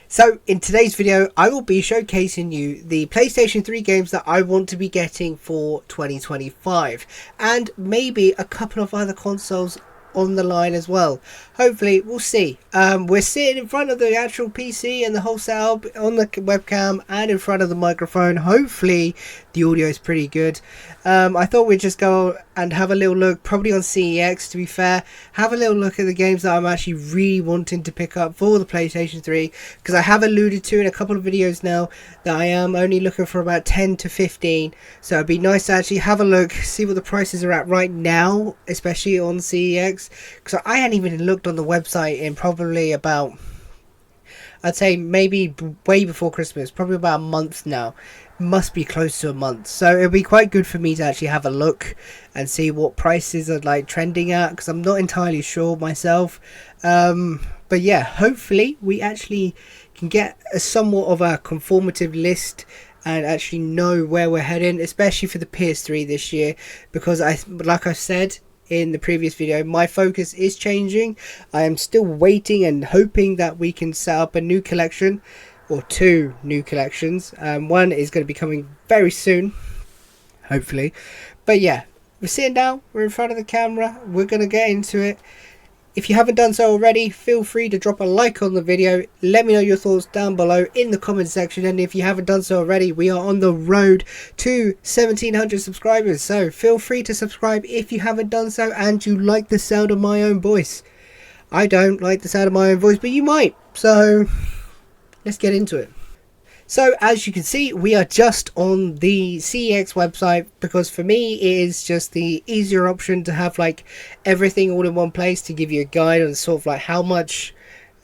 So in today's video, I will be showcasing you the PlayStation 3 games that I want to be getting for 2025, and maybe a couple of other consoles on the line as well. Hopefully, we'll see. We're sitting in front of the actual PC and the whole setup on the webcam and in front of the microphone. Hopefully, the audio is pretty good. I thought we'd just go and have a little look, probably on CEX to be fair, have a little look at the games that I'm actually really wanting to pick up for the PlayStation 3, because I have alluded to in a couple of videos now that I am only looking for about 10 to 15, so it'd be nice to actually have a look, see what the prices are at right now, especially on CEX, because I hadn't even looked on the website in probably about, I'd say maybe way before Christmas, probably about a month now. Must be close to a month, so it'll be quite good for me to actually have a look and see what prices are like trending at, because I'm not entirely sure myself. But yeah, hopefully we actually can get a somewhat of a conformative list and actually know where we're heading, especially for the PS3 this year, because like I said in the previous video, my focus is changing. I am still waiting and hoping that we can set up a new collection, or two new collections. One is going to be coming very soon, hopefully. But yeah, we're sitting down, we're in front of the camera, we're going to get into it. If you haven't done so already, feel free to drop a like on the video. Let me know your thoughts down below in the comment section. And if you haven't done so already, we are on the road to 1700 subscribers. So feel free to subscribe if you haven't done so and you like the sound of my own voice. I don't like the sound of my own voice, but you might. So let's get into it. So as you can see, we are just on the CEX website, because for me it is just the easier option to have like everything all in one place, to give you a guide on sort of like how much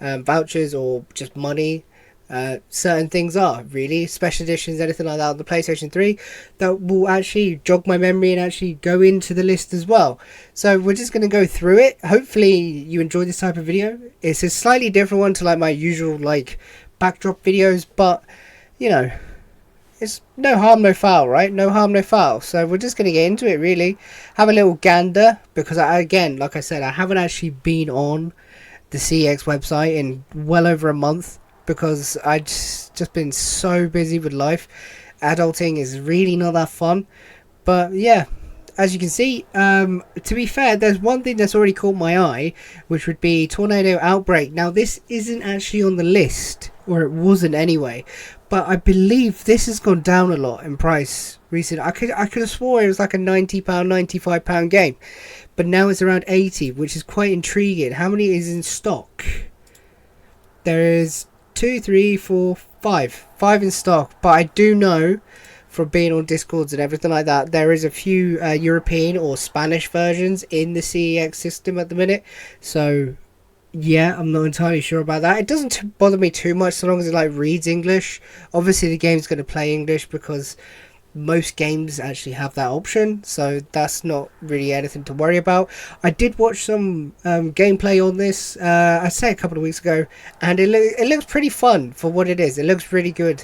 vouchers or just money certain things are, really special editions, anything like that on the PlayStation 3, that will actually jog my memory and actually go into the list as well. So we're just going to go through it. Hopefully you enjoy this type of video. It's a slightly different one to like my usual like backdrop videos, but you know, it's no harm no foul, right? No harm no foul. So we're just going to get into it, really have a little gander, because again, like I said, I haven't actually been on the CEX website in well over a month, because I just been so busy with life. Adulting is really not that fun. But yeah, as you can see, to be fair, there's one thing that's already caught my eye, which would be Tornado Outbreak. Now this isn't actually on the list, or it wasn't anyway, but I believe this has gone down a lot in price recently. I could have swore it was like a £90, £95 game, but now it's around 80, which is quite intriguing. How many is in stock? There is 2, 3, 4, 5 in stock, but I do know from being on Discords and everything like that, there is a few European or Spanish versions in the CEX system at the minute. So yeah, I'm not entirely sure about that. It doesn't bother me too much so long as it like reads English. Obviously the game's going to play English, because most games actually have that option, so that's not really anything to worry about. I did watch some gameplay on this, I'd say a couple of weeks ago, and it looks pretty fun for what it is. It looks really good.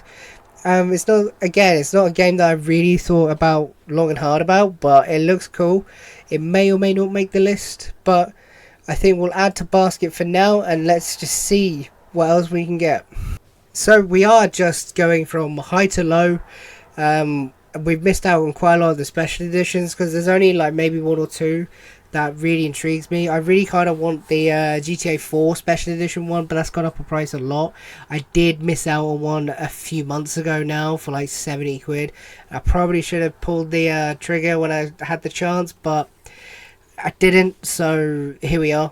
It's not a game that I really thought about long and hard about, but it looks cool. It may or may not make the list, but I think we'll add to basket for now, and let's just see what else we can get. So we are just going from high to low. We've missed out on quite a lot of the special editions, because there's only like maybe one or two that really intrigues me. I really kind of want the GTA 4 special edition one, but that's gone up in price a lot. I did miss out on one a few months ago now for like 70 quid. I probably should have pulled the trigger when I had the chance, but I didn't, so here we are.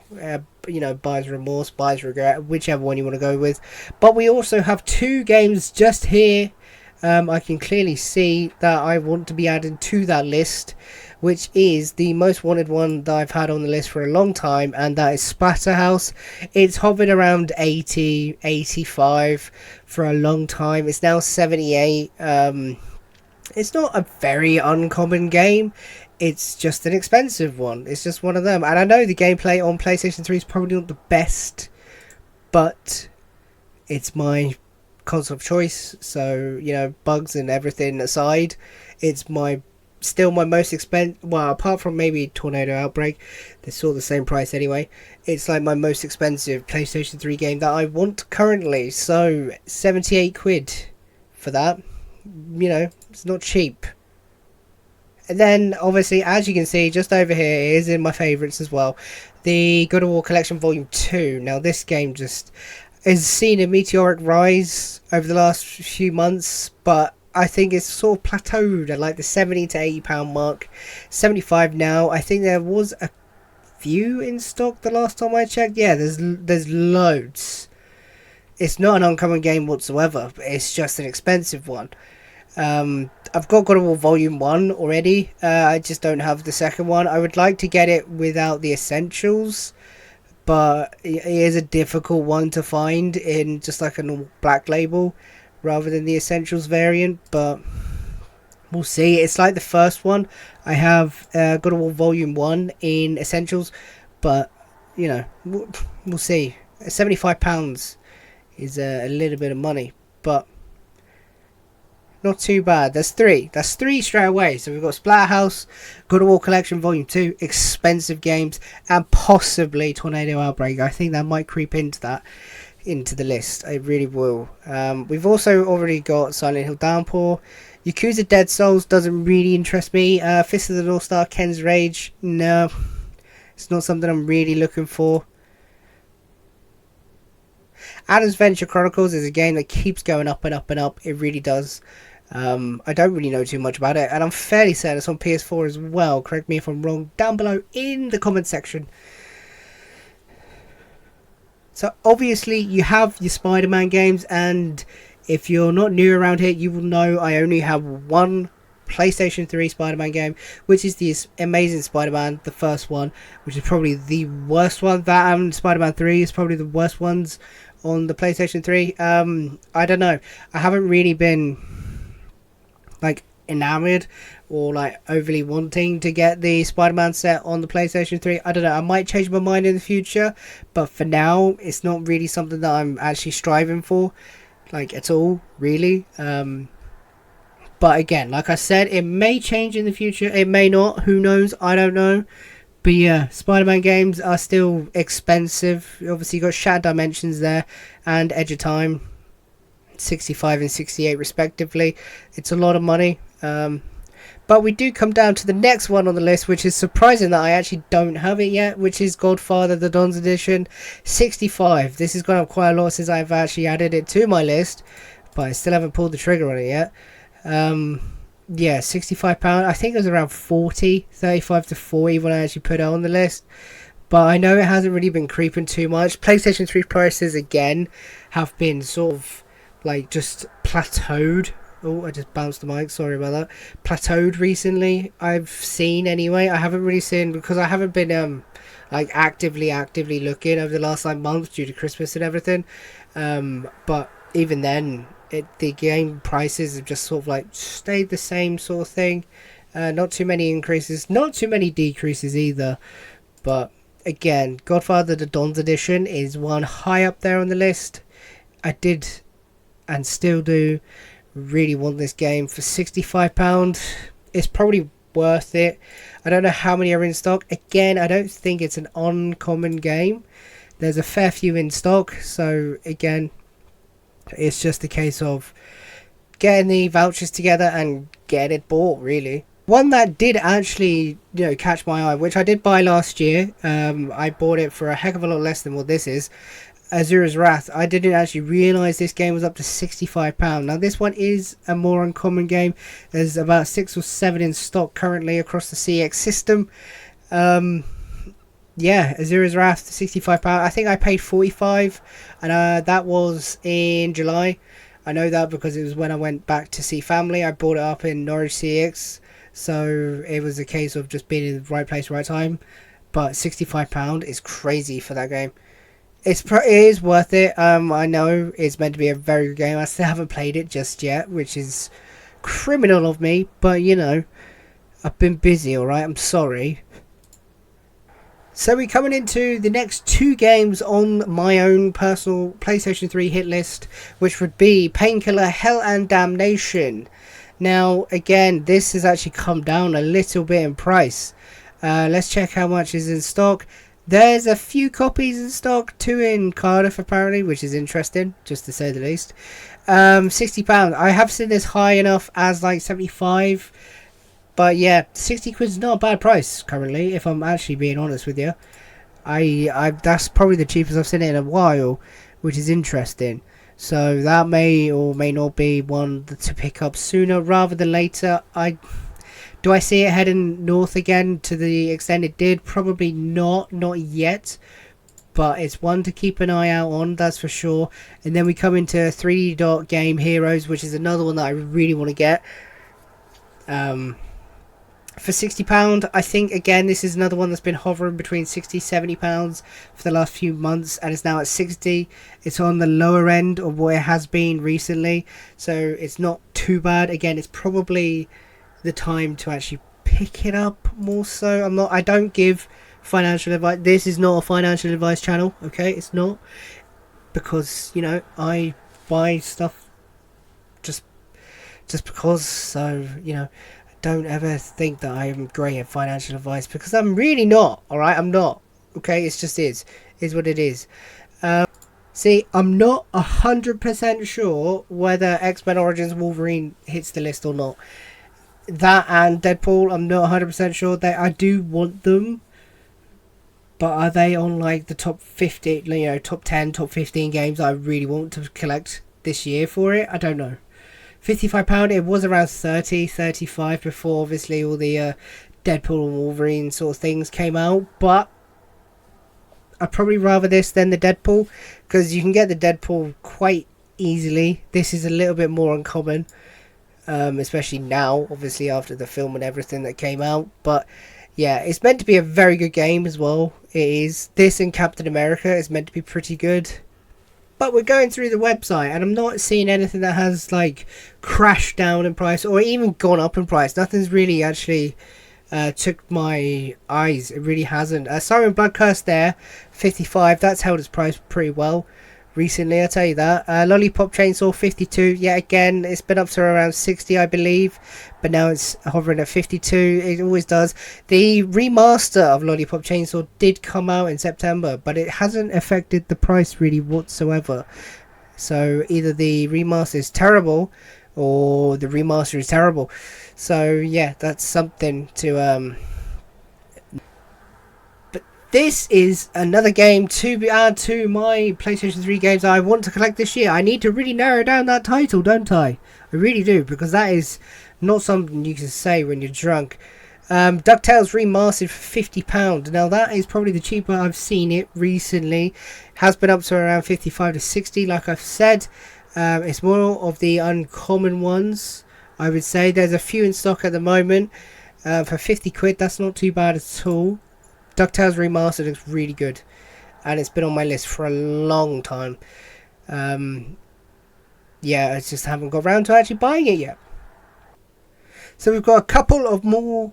You know, buyer's remorse, buyer's regret, whichever one you want to go with. But we also have two games just here. I can clearly see that I want to be added to that list, which is the most wanted one that I've had on the list for a long time, and that is Splatterhouse. It's hovered around 80, 85 for a long time. It's now 78. It's not a very uncommon game. It's just an expensive one. It's just one of them. And I know the gameplay on PlayStation 3 is probably not the best, but it's my console of choice. So, you know, bugs and everything aside, it's my still my most expensive. Well, apart from maybe Tornado Outbreak, they're sort of the same price anyway. It's like my most expensive PlayStation 3 game that I want currently. So 78 quid for that. You know, it's not cheap. And then, obviously, as you can see, just over here is in my favourites as well, the God of War Collection Volume 2. Now, this game just has seen a meteoric rise over the last few months, but I think it's sort of plateaued at like the £70 to £80 mark. 75 now. I think there was a few in stock the last time I checked. Yeah, there's loads. It's not an uncommon game whatsoever, but it's just an expensive one. I've got God of War Volume 1 already. I just don't have the second one. I would like to get it without the essentials, but it is a difficult one to find in just like a normal black label rather than the essentials variant, but we'll see. It's like the first one. I have God of War Volume 1 in essentials, but you know, we'll see. £75 is a little bit of money, but not too bad. That's three straight away. So we've got Splatterhouse, God of War Collection Volume 2, expensive games, and possibly Tornado Outbreak. I think that might creep into the list. It really will. We've also already got Silent Hill Downpour. Yakuza Dead Souls doesn't really interest me. Fist of the North Star, Ken's Rage, no, it's not something I'm really looking for. Adam's Venture Chronicles is a game that keeps going up and up and up. It really does. I don't really know too much about it, and I'm fairly certain it's on PS4 as well. Correct me if I'm wrong down below in the comment section. So obviously you have your Spider-Man games, and if you're not new around here, you will know I only have one PlayStation 3 Spider-Man game, which is the Amazing Spider-Man, the first one, which is probably the worst one. That and Spider-Man 3 is probably the worst ones on the PlayStation 3. I don't know. I haven't really been like enamored or like overly wanting to get the Spider-Man set on the PlayStation 3. I don't know. I might change my mind in the future, but for now, it's not really something that I'm actually striving for, like at all, really. But again, like I said, it may change in the future. It may not. Who knows? I don't know. But yeah, Spider-Man games are still expensive. Obviously, you got Shattered Dimensions there and Edge of Time, 65 and 68 respectively. It's a lot of money. But we do come down to the next one on the list, which is surprising that I actually don't have it yet, which is Godfather The Don's Edition, 65. This has gone up quite a lot since I've actually added it to my list, but I still haven't pulled the trigger on it yet. Yeah, £65. I think it was around 35 to 40 when I actually put it on the list, but I know it hasn't really been creeping too much. PlayStation 3 prices again have been sort of like just plateaued. Oh, I just bounced the mic, sorry about that. Plateaued recently, I've seen anyway. I haven't really seen, because I haven't been like actively looking over the last like month due to Christmas and everything. But even then, the game prices have just sort of like stayed the same sort of thing. Not too many increases, not too many decreases either. But again, Godfather The Don's Edition is one high up there on the list. I did and still do really want this game for £65. It's probably worth it. I don't know how many are in stock. Again, I don't think it's an uncommon game. There's a fair few in stock, so again, it's just a case of getting the vouchers together and getting it bought, really. One that did actually, catch my eye, which I did buy last year. I bought it for a heck of a lot less than what this is. Azura's Wrath. I didn't actually realise this game was up to £65. Now this one is a more uncommon game. There's about 6 or 7 in stock currently across the CX system. Yeah, Azura's Wrath, £65. I think I paid £45, and that was in July. I know that because it was when I went back to see family. I bought it up in Norwich CX, so it was a case of just being in the right place, right time. But £65 is crazy for that game. It is worth it. I know it's meant to be a very good game. I still haven't played it just yet, which is criminal of me. But, I've been busy, alright? I'm sorry. So we're coming into the next 2 games on my own personal PlayStation 3 hit list, which would be Painkiller, Hell and Damnation. Now again, this has actually come down a little bit in price. Let's check how much is in stock. There's a few copies in stock, 2 in Cardiff apparently, which is interesting, just to say the least. £60. I have seen this high enough as like 75, but yeah, 60 quid is not a bad price currently, if I'm actually being honest with you. I that's probably the cheapest I've seen it in a while, which is interesting. So that may or may not be one to pick up sooner rather than later. Do I see it heading north again to the extent it did? Probably not yet. But it's one to keep an eye out on, that's for sure. And then we come into 3D Dot Game Heroes, which is another one that I really want to get. For £60, I think, again, this is another one that's been hovering between £60-70 for the last few months, and it's now at 60. It's on the lower end of what it has been recently, so it's not too bad. Again, it's probably the time to actually pick it up more so. I don't give financial advice. This is not a financial advice channel, okay? It's not, because, you know, I buy stuff just because, so, you know, don't ever think that I am great at financial advice, because I'm really not. Alright, I'm not. Okay, it's just is what it is. See, I'm not 100% sure whether X-Men Origins Wolverine hits the list or not. That and Deadpool, I'm not 100% sure. I do want them, but are they on like the top 50, you know, top 10, top 15 games I really want to collect this year for it? I don't know. £55, it was around 35 before obviously all the Deadpool and Wolverine sort of things came out, but I'd probably rather this than the Deadpool, because you can get the Deadpool quite easily. This is a little bit more uncommon, especially now, obviously after the film and everything that came out. But yeah, it's meant to be a very good game as well. It is. This and Captain America is meant to be pretty good. But we're going through the website and I'm not seeing anything that has like crashed down in price or even gone up in price. Nothing's really actually took my eyes. It really hasn't. Siren Blood Curse there, 55. That's held its price pretty well recently, I'll tell you that. Lollipop Chainsaw, 52. Yeah, again, it's been up to around 60, I believe, but now it's hovering at 52. It always does. The remaster of Lollipop Chainsaw did come out in September, but it hasn't affected the price really whatsoever. So either the remaster is terrible or the remaster is terrible. So yeah, that's something to this is another game to add to my PlayStation 3 games I want to collect this year. I need to really narrow down that title, don't I? I really do, because that is not something you can say when you're drunk. DuckTales Remastered for £50. Now that is probably the cheaper I've seen it recently. Has been up to around 55 to 60, like I've said. It's more of the uncommon ones, I would say. There's a few in stock at the moment. For 50 quid, that's not too bad at all. DuckTales Remastered looks really good, and it's been on my list for a long time. Yeah, I just haven't got around to actually buying it yet. So we've got a couple of more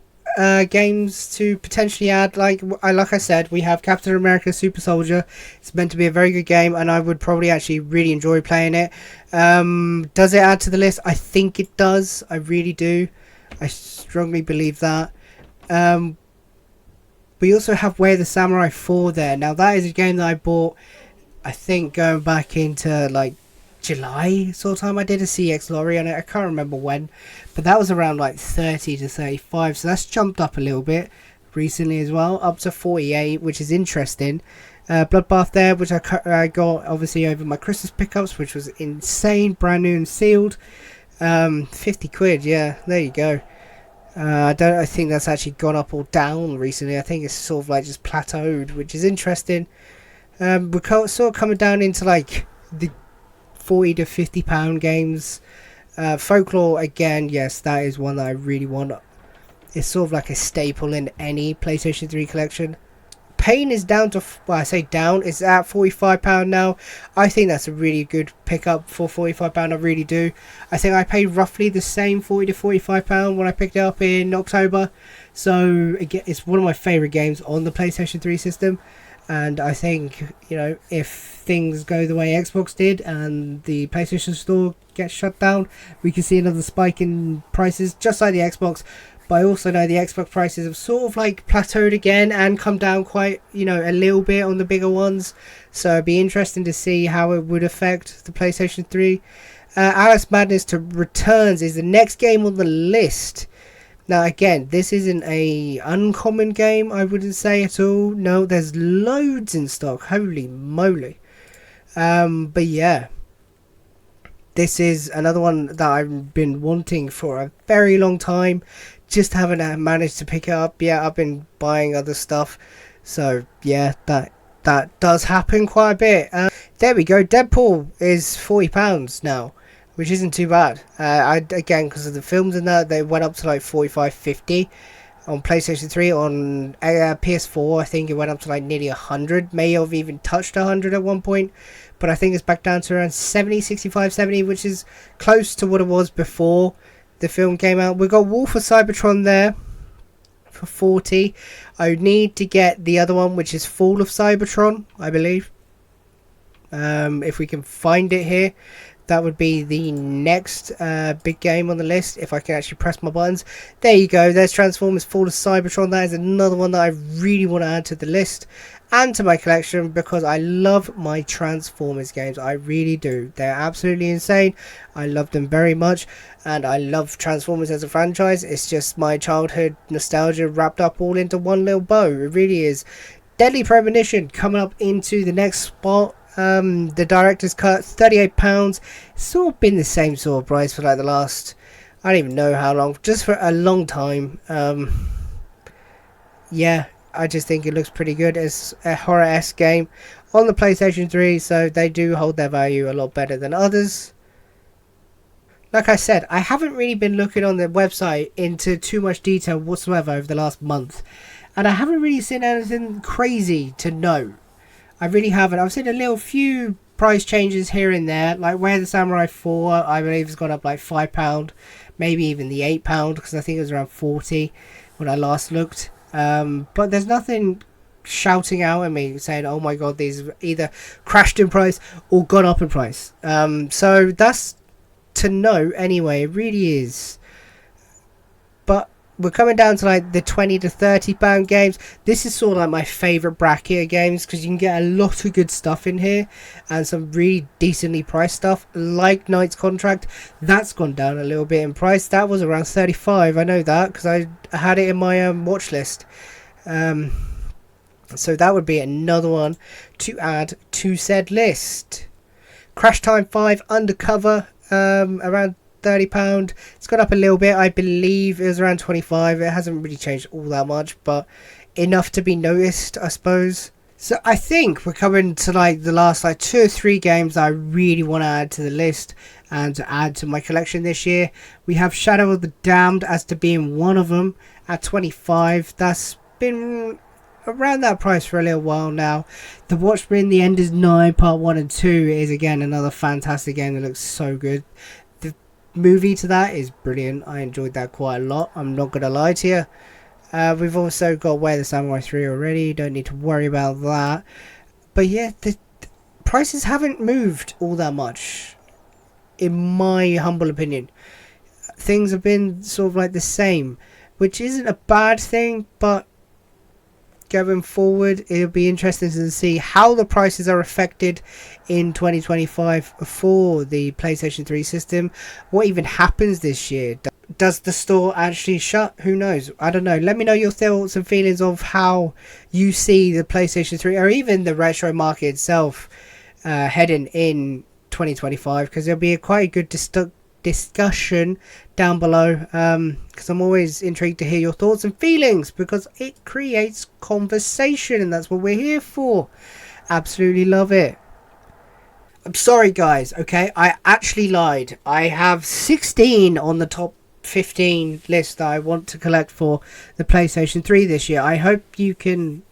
games to potentially add. Like I said, we have Captain America Super Soldier. It's meant to be a very good game, and I would probably actually really enjoy playing it. Does it add to the list? I think it does. I really do. I strongly believe that. We also have Way of the Samurai 4 there. Now that is a game that I bought, I think, going back into like July sort of time. I did a CX lorry on it. I can't remember when, but that was around like 30 to 35. So that's jumped up a little bit recently as well, up to 48, which is interesting. Bloodbath there, which I got obviously over my Christmas pickups, which was insane, brand new and sealed. 50 quid, yeah, there you go. I think that's actually gone up or down recently. I think it's sort of like just plateaued, which is interesting. We're sort of coming down into like the £40 to £50 games. Folklore, again, yes, that is one that I really want. It's sort of like a staple in any PlayStation 3 collection. Pain is down to, well, I say down, it's at £45 now. I think that's a really good pickup for £45, I really do. I think I paid roughly the same £40 to £45 when I picked it up in October. So again, it's one of my favourite games on the PlayStation 3 system. And I think, if things go the way Xbox did and the PlayStation Store gets shut down, we can see another spike in prices, just like the Xbox. But I also know the Xbox prices have sort of like plateaued again and come down quite, a little bit on the bigger ones. So it'd be interesting to see how it would affect the PlayStation 3. Alice Madness to Returns is the next game on the list. Now again, this isn't a uncommon game, I wouldn't say at all. No, there's loads in stock. Holy moly. But yeah, this is another one that I've been wanting for a very long time. Just haven't managed to pick it up yet. I've been buying other stuff. So yeah, that does happen quite a bit. There we go. Deadpool is £40 now, which isn't too bad. Again, because of the films and that, they went up to like 45-50 on PlayStation 3. On PS4, I think it went up to like nearly 100. May have even touched 100 at one point, but I think it's back down to around 65-70, which is close to what it was before the film came out. We've got Wolf of Cybertron there for 40. I need to get the other one, which is Fall of Cybertron, I believe. If we can find it here, that would be the next big game on the list, if I can actually press my buttons. There you go, there's Transformers Fall of Cybertron. That is another one that I really want to add to the list and to my collection, because I love my Transformers games. I really do. They're absolutely insane. I love them very much, and I love Transformers as a franchise. It's just my childhood nostalgia wrapped up all into one little bow. It really is. Deadly Premonition coming up into the next spot. The director's cut, £38. It's sort of been the same sort of price for like the last, I don't even know how long, just for a long time. Yeah, I just think it looks pretty good. It's a horror-esque game on the PlayStation 3, so they do hold their value a lot better than others. Like I said, I haven't really been looking on the website into too much detail whatsoever over the last month, and I haven't really seen anything crazy to note. I really haven't. I've seen a little few price changes here and there, like where the Samurai 4, I believe, has gone up like £5, maybe even the £8, because I think it was around 40 when I last looked. But there's nothing shouting out at me saying, oh my god, these have either crashed in price or gone up in price. So that's to know anyway. It really is. But we're coming down to like the £20 to £30 games. This is sort of like my favourite bracket of games, because you can get a lot of good stuff in here and some really decently priced stuff, like Knight's Contract. That's gone down a little bit in price. That was around 35. I know that because I had it in my watch list. So that would be another one to add to said list. Crash Time 5 Undercover, around £30. It's gone up a little bit. I believe it was around 25. It hasn't really changed all that much, but enough to be noticed, I suppose. So I think we're coming to like the last like 2 or 3 games that I really want to add to the list and to add to my collection this year. We have Shadow of the Damned as to being one of them at 25. That's been around that price for a little while now. The Watchmen The End is 9 Part 1 and 2 is again another fantastic game that looks so good. The movie to that is brilliant. I enjoyed that quite a lot, I'm not gonna lie to you. We've also got Where the Samurai 3 already, don't need to worry about that. But yeah, the prices haven't moved all that much, in my humble opinion. Things have been sort of like the same, which isn't a bad thing, but going forward it'll be interesting to see how the prices are affected in 2025 for the PlayStation 3 system. What even happens this year? Does the store actually shut? Who knows? I don't know. Let me know your thoughts and feelings of how you see the PlayStation 3 or even the retro market itself heading in 2025, because there'll be a quite good discussion down below, because I'm always intrigued to hear your thoughts and feelings, because it creates conversation and that's what we're here for. Absolutely love it. I'm sorry guys, okay, I actually lied. I have 16 on the top 15 list that I want to collect for the PlayStation 3 this year. I hope you can,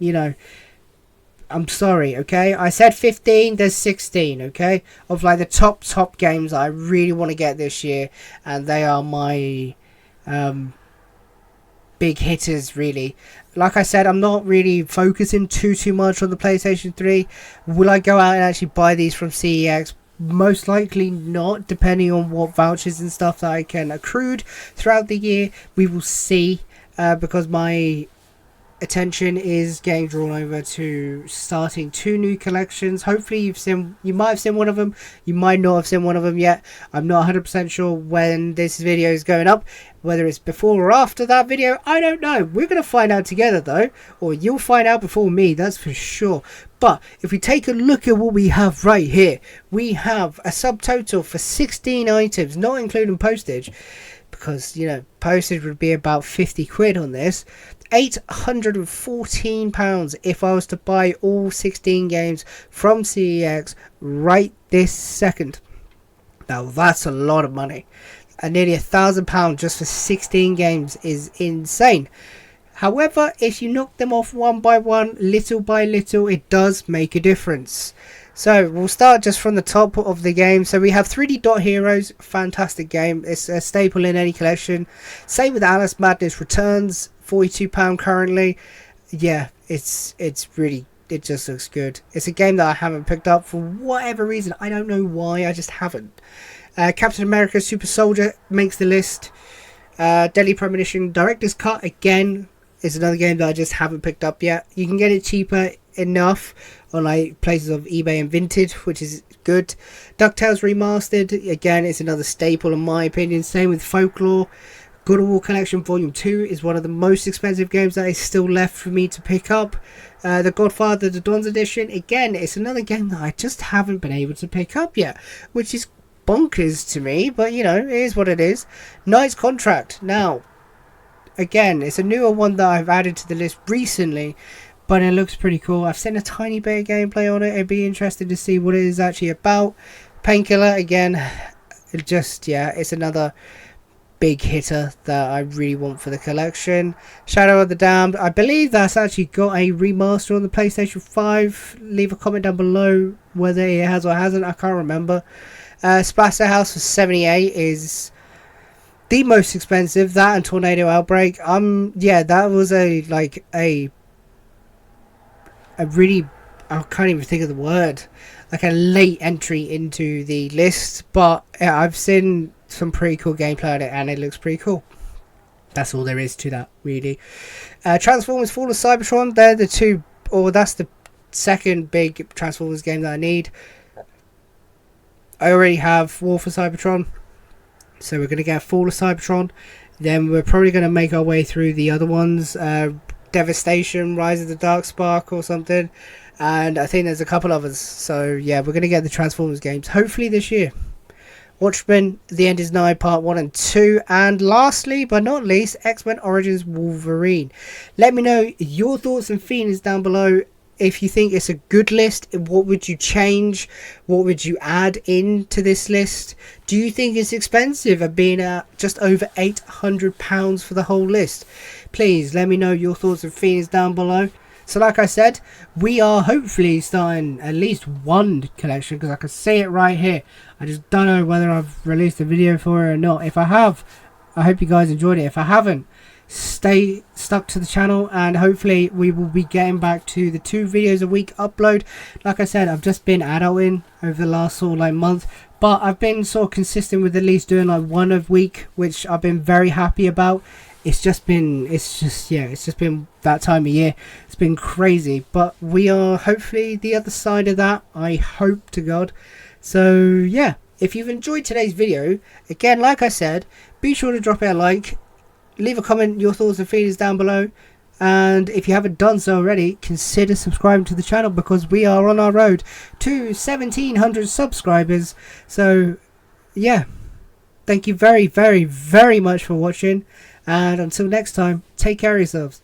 I'm sorry, okay? I said 15, there's 16, okay? Of like the top games that I really want to get this year, and they are my big hitters, really. like I said, I'm not really focusing too much on the PlayStation 3. Will I go out and actually buy these from CEX? Most likely not, depending on what vouchers and stuff that I can accrued throughout the year. We will see, because my attention is getting drawn over to starting 2 new collections. Hopefully you might have seen one of them, you might not have seen one of them yet. I'm not 100% sure when this video is going up, whether it's before or after that video, I don't know. We're going to find out together though, or you'll find out before me, that's for sure. But if we take a look at what we have right here, we have a subtotal for 16 items, not including postage, because, you know, postage would be about 50 quid on this. £814 if I was to buy all 16 games from CEX right this second. Now that's a lot of money, and nearly £1,000 just for 16 games is insane. However, if you knock them off one by one, little by little, it does make a difference. So we'll start just from the top of the game. So we have 3D Dot Heroes, fantastic game. It's a staple in any collection. Same with Alice Madness Returns, £42 currently. Yeah, it's really, it just looks good. It's a game that I haven't picked up for whatever reason. I don't know why, I just haven't. Captain America Super Soldier makes the list. Deadly Premonition Director's Cut, again, is another game that I just haven't picked up yet. You can get it cheaper enough on like places of eBay and Vinted, which is good. DuckTales Remastered, again, it's another staple in my opinion. Same with Folklore. God of War Collection Volume 2 is one of the most expensive games that is still left for me to pick up. The Godfather The Dawn's Edition, again, it's another game that I just haven't been able to pick up yet, which is bonkers to me, but you know, it is what it is. Knight's Contract, now again, it's a newer one that I've added to the list recently, but it looks pretty cool. I've seen a tiny bit of gameplay on it. It'd be interesting to see what it is actually about. Painkiller, again, it just, yeah, it's another big hitter that I really want for the collection. Shadow of the Damned, I believe that's actually got a remaster on the PlayStation 5. Leave a comment down below whether it has or hasn't, I can't remember. Splatterhouse for 78 is the most expensive. That and Tornado Outbreak. Yeah, that was a really, I can't even think of the word, like a late entry into the list, but yeah, I've seen some pretty cool gameplay on it and it looks pretty cool. That's all there is to that, really. Transformers Fall of Cybertron, they're the two, or that's the second big Transformers game that I need. I already have War for Cybertron, so we're going to get Fall of Cybertron. Then we're probably going to make our way through the other ones. Devastation, Rise of the Darkspark or something. And I think there's a couple others. So yeah, we're going to get the Transformers games hopefully this year. Watchmen, The End Is Nigh Part 1 and 2. And lastly, but not least, X-Men Origins Wolverine. Let me know your thoughts and feelings down below. If you think it's a good list, what would you change? What would you add into this list? Do you think it's expensive at being at just over £800 for the whole list? Please let me know your thoughts and feelings down below. So like I said, we are hopefully starting at least one collection, because I can see it right here. I just don't know whether I've released a video for it or not. If I have, I hope you guys enjoyed it. If I haven't, stay stuck to the channel and hopefully we will be getting back to the 2 videos a week upload. Like I said, I've just been adulting over the last sort of like month, but I've been sort of consistent with at least doing like one a week, which I've been very happy about. It's just been that time of year. It's been crazy, but we are hopefully the other side of that, I hope to God. So yeah, if you've enjoyed today's video, again, like I said, be sure to drop it a like, leave a comment, your thoughts and feelings down below, and if you haven't done so already, consider subscribing to the channel, because we are on our road to 1700 subscribers. So yeah, thank you very much for watching, and until next time, take care of yourselves.